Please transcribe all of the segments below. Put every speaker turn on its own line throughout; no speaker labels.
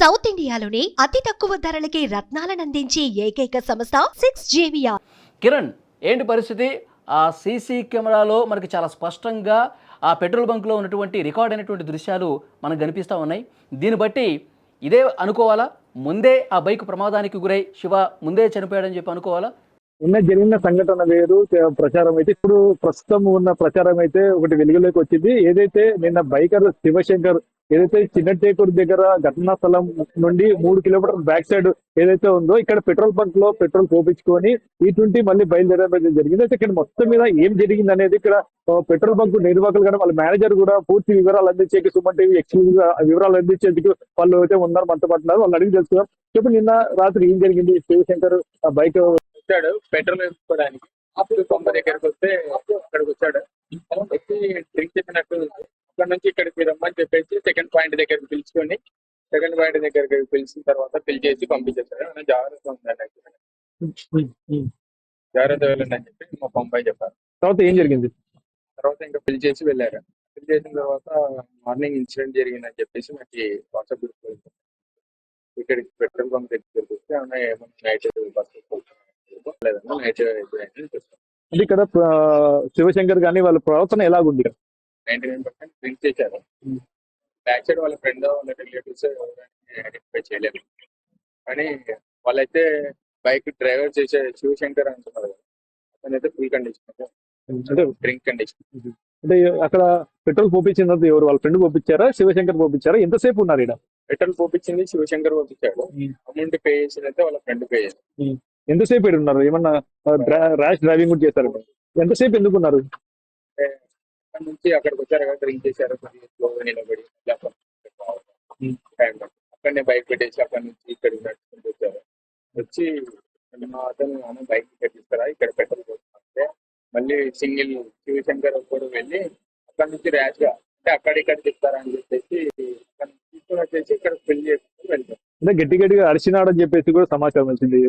South ఇండియాలోని అతి తక్కువ ధరలకి రత్నాలనందించే ఏకైక సంస్థ 6JVR.
కిరణ్, ఏంటి పరిస్థితి? ఆ సీసీ కెమెరాలో మనకి చాలా స్పష్టంగా ఆ పెట్రోల్ బంక్లో ఉన్నటువంటి రికార్డ్ అయినటువంటి దృశ్యాలు మనకు కనిపిస్తూ ఉన్నాయి. దీన్ని బట్టి ఇదే అనుకోవాలా? ముందే ఆ బైక్ ప్రమాదానికి గురై శివ ముందే చనిపోయాడని చెప్పి అనుకోవాలా?
నిన్న జరిగిన సంఘటన వేరు, ప్రచారం అయితే ఇప్పుడు ప్రస్తుతం ఉన్న ప్రచారం అయితే ఒకటి వెలుగులోకి వచ్చింది. ఏదైతే నిన్న బైకర్ శివశంకర్ ఏదైతే చిన్నటేకూరు దగ్గర ఘటనా స్థలం నుండి 3 కిలోమీటర్ బ్యాక్ సైడ్ ఏదైతే ఉందో ఇక్కడ పెట్రోల్ బంక్ లో పెట్రోల్ పోపించుకొని ఇటువంటి మళ్ళీ బయలుదేరడం జరిగింది. అయితే ఇక్కడ మొత్తం మీద ఏం జరిగింది అనేది ఇక్కడ పెట్రోల్ బంక్ నిర్వాహకులు కూడా వాళ్ళ మేనేజర్ కూడా పూర్తి వివరాలు అందించేకి సుమన్ టీవీ ఎక్స్క్లూజివ్ గా వివరాలు అందించేందుకు వాళ్ళు అయితే ఉన్నారు, మనతో పడుతున్నారు. వాళ్ళు అడిగి తెలుసుకున్నాం. చెప్పు, నిన్న రాత్రి ఏం జరిగింది? శివశంకర్ ఆ బైక్
వచ్చాడు పెట్రోల్ వేసుకోవడానికి. అప్పుడు బొమ్మ దగ్గరకు వస్తే అక్కడికి వచ్చాడు. వచ్చి డ్రింక్ చెప్పినట్టు అక్కడ నుంచి ఇక్కడికి రమ్మని చెప్పేసి సెకండ్ పాయింట్ దగ్గరికి పిలుచుకొని సెకండ్ పాయింట్ దగ్గరికి పిలిచిన తర్వాత పిలిచి చేసి పంపించేశాడు. జాగ్రత్త ఉందండి, జాగ్రత్త వెళ్ళండి అని చెప్పి మా పంపాయి చెప్పారు.
తర్వాత ఏం జరిగింది?
తర్వాత ఇంకా పిలిచి చేసి వెళ్ళారు. పిలిచి చేసిన తర్వాత మార్నింగ్ ఇన్సిడెంట్ జరిగిందని చెప్పేసి నాకు వాట్సాప్ గ్రూప్ ఇక్కడికి పెట్రోల్ బంక్ దగ్గరికి వస్తే ఏమన్నా నైట్ బస్ లేదన్నా నైట్
అంటే ఇక్కడ శివశంకర్ గానీ వాళ్ళ ప్రవర్తన ఎలాగుంది?
99% డ్రింక్ చేశారు. బ్యాక్ సైడ్ వాళ్ళ ఫ్రెండ్ వాళ్ళ రిలేటివ్స్ ఐడెంటిఫై చేయలేదు. కానీ వాళ్ళైతే బైక్ డ్రైవర్ చేసే శివశంకర్ అంటున్నారు కదా, అతనైతే ఫుల్ కండిషన్ అంటే డ్రింక్ కండిషన్.
అంటే అక్కడ పెట్రోల్ పోపించింది ఎవరు? వాళ్ళ ఫ్రెండ్ పోపించారా, శివశంకర్ పోపించారా? ఎంతసేపు ఉన్నారు ఇక్కడ?
పెట్రోల్ పోపించింది శివశంకర్ పోపించాడు. అమౌంట్ పే చేసినైతే వాళ్ళ ఫ్రెండ్ పే చేశారు.
ఎంతసేపు ఇక్కడ ఉన్నారు? ఏమన్నా ర్యాష్ డ్రైవింగ్ కూడా చేశారు? ఎంతసేపు ఎందుకున్నారు?
అక్కడ నుంచి అక్కడికి వచ్చారు కదా, డ్రింక్ చేశారు, నిలబడి అక్కడనే బైక్ పెట్టేసి అక్కడ నుంచి ఇక్కడికి నడుచుకుంటూ వచ్చారు. వచ్చి అతను బైక్ పెట్టిస్తారా ఇక్కడ పెట్రోల్ పోతుంటే మళ్ళీ సింగిల్ శివశంకర్ కూడా వెళ్ళి అక్కడ నుంచి ర్యాష్ గా అంటే అక్కడిక్కడ చెప్తారా అని చెప్పేసి అక్కడ తీసుకుని వచ్చేసి ఇక్కడ పెళ్లి చేసుకుని వెళ్తారు.
అంటే గట్టిగా అరిచినాడని చెప్పేసి కూడా సమాచారం వచ్చింది.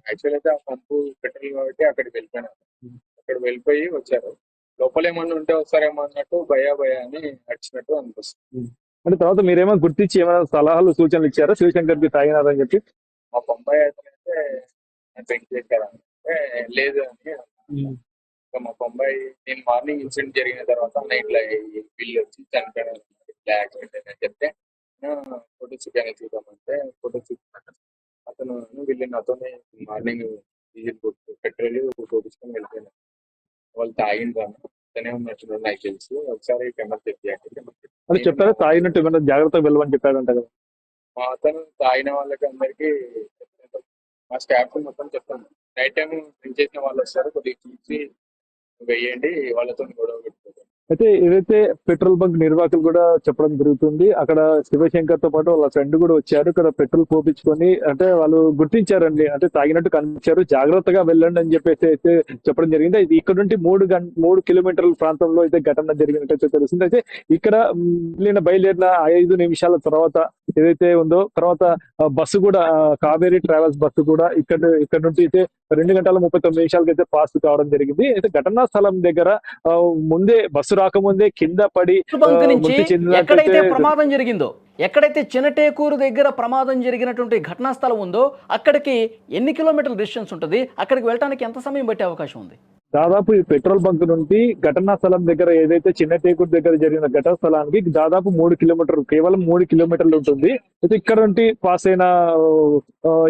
యాక్చువల్ అయితే ఆ పంపు పెట్రోల్ కాబట్టి అక్కడికి వెళ్ళిపోయినారు. అక్కడ వెళ్ళిపోయి వచ్చారు. లోపల ఏమన్నా ఉంటే వస్తారేమో అన్నట్టు భయా అని నడిచినట్టు అనిపిస్తుంది.
అంటే తర్వాత మీరేమో గుర్తించి ఏమైనా సలహాలు సూచనలు ఇచ్చారా శివశంకర్ కి తాగినారని చెప్పి?
మా బొంబాయి అయితే డ్రింక్ చేశారంటే లేదు అని. ఇంకా మా బొంబాయి నేను మార్నింగ్ ఇన్సిడెంట్ జరిగిన తర్వాత నైట్ లో బిల్లు వచ్చి చనిపోయాను యాక్సిడెంట్ అని చెప్తే ఫోటో చూపాను చూద్దామంటే ఫోటో చూపించాను. అతను వీళ్ళు నాతోనే మార్నింగ్ డీజిల్ పెట్రోల్ కొట్టించుకొని వెళ్ళిపోయినాను. వాళ్ళు తాగింది అతనే ఉన్నట్టున్నారు నాకు తెలుసు. ఒకసారి కెమెరా చెక్
అని చెప్పారు. తాగినట్టు ఏమైనా జాగ్రత్తగా వెళ్ళమని చెప్పారంట కదా?
మా అతను తాగిన వాళ్ళకి అందరికి మా స్టాఫ్ మొత్తం చెప్తాను. నైట్ టైం డ్రింక్ చేసిన వాళ్ళు వస్తారు, కొద్దిగా చూసి వెయ్యండి, వాళ్ళతో గొడవ పెట్టుకోండి.
అయితే ఏదైతే పెట్రోల్ బంక్ నిర్వాహకులు కూడా చెప్పడం జరుగుతుంది. అక్కడ శివశంకర్ తో పాటు వాళ్ళ ఫ్రెండ్ కూడా వచ్చారు. ఇక్కడ పెట్రోల్ పోపించుకొని అంటే వాళ్ళు గుర్తించారండి, అంటే తాగినట్టు కనిపించారు, జాగ్రత్తగా వెళ్ళండి అని చెప్పేసి అయితే చెప్పడం జరిగింది. ఇది ఇక్కడ నుండి 3 కిలోమీటర్ల ప్రాంతంలో అయితే ఘటన జరిగినట్టయితే తెలుస్తుంది. అయితే ఇక్కడ బయలుదేరిన 5 నిమిషాల తర్వాత ఏదైతే ఉందో తర్వాత బస్సు కూడా కావేరీ ట్రావెల్స్ బస్సు కూడా ఇక్కడ నుండి అయితే 2 గంటల 39 నిమిషాలకి అయితే పాస్ కావడం జరిగింది. అయితే ఘటనా స్థలం దగ్గర ముందే బస్సు రాకముందే కింద పడి
ఎక్కడైతే ప్రమాదం జరిగిందో, ఎక్కడైతే చిన్నటేకూరు దగ్గర ప్రమాదం జరిగినటువంటి ఘటనా స్థలం ఉందో అక్కడికి ఎన్ని కిలోమీటర్ల డిస్టెన్స్ ఉంటుంది? అక్కడికి వెళ్ళడానికి ఎంత సమయం పట్టే అవకాశం ఉంది?
దాదాపు ఈ పెట్రోల్ బంక్ నుండి ఘటనా స్థలం దగ్గర ఏదైతే చిన్నటేకూరు దగ్గర జరిగిన ఘటనా స్థలానికి దాదాపు 3 కిలోమీటర్లు, కేవలం 3 కిలోమీటర్లు ఉంటుంది. అయితే ఇక్కడ నుండి పాస్ అయిన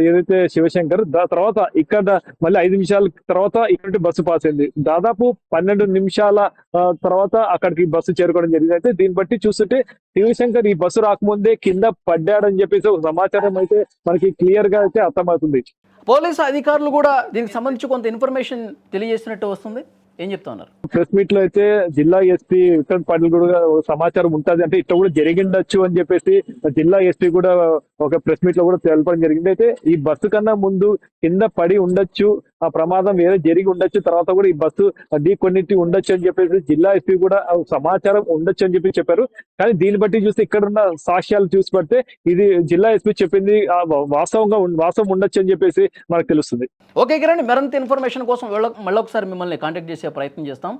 ఏదైతే శివశంకర్ తర్వాత ఇక్కడ మళ్ళీ 5 నిమిషాల తర్వాత ఇక్కడ బస్సు పాస్ అయింది. దాదాపు 12 నిమిషాల తర్వాత అక్కడికి బస్సు చేరుకోవడం జరిగింది. అయితే దీన్ని బట్టి చూస్తుంటే శివశంకర్ ఈ బస్సు రాకముందే కింద పడ్డాడని చెప్పేసి ఒక సమాచారం అయితే మనకి క్లియర్ గా అయితే అర్థమవుతుంది.
పోలీసు అధికారులు కూడా దీనికి సంబంధించి కొంత ఇన్ఫర్మేషన్ తెలియజేసినట్టు వస్తుంది. ఏం చెప్తా ఉన్నారు?
ప్రెస్ మీట్ లో అయితే జిల్లా ఎస్పీ విక్రమ్ పాటిల్ కూడా సమాచారం ఉంటుంది, అంటే ఇట్లా కూడా జరిగిండొచ్చు అని చెప్పేసి జిల్లా ఎస్పీ కూడా ఒక ప్రెస్ మీట్ లో కూడా తెలపడం జరిగింది. అయితే ఈ బస్సు కన్నా ముందు కింద పడి ఉండొచ్చు, ఆ ప్రమాదం వేరే జరిగి ఉండొచ్చు, తర్వాత కూడా ఈ బస్సు కొన్నిటి ఉండొచ్చు అని చెప్పేసి జిల్లా ఎస్పీ కూడా సమాచారం ఉండొచ్చు అని చెప్పి చెప్పారు. కానీ దీన్ని బట్టి చూస్తే ఇక్కడ ఉన్న సాక్ష్యాలు చూసి పడితే ఇది జిల్లా ఎస్పీ చెప్పింది వాస్తవం ఉండొచ్చు అని చెప్పేసి మనకు తెలుస్తుంది.
ఓకే కిరణ్, మరింత ఇన్ఫర్మేషన్ కోసం మళ్ళీ ఒకసారి మిమ్మల్ని కాంటాక్ట్ చేసే ప్రయత్నం చేస్తాం.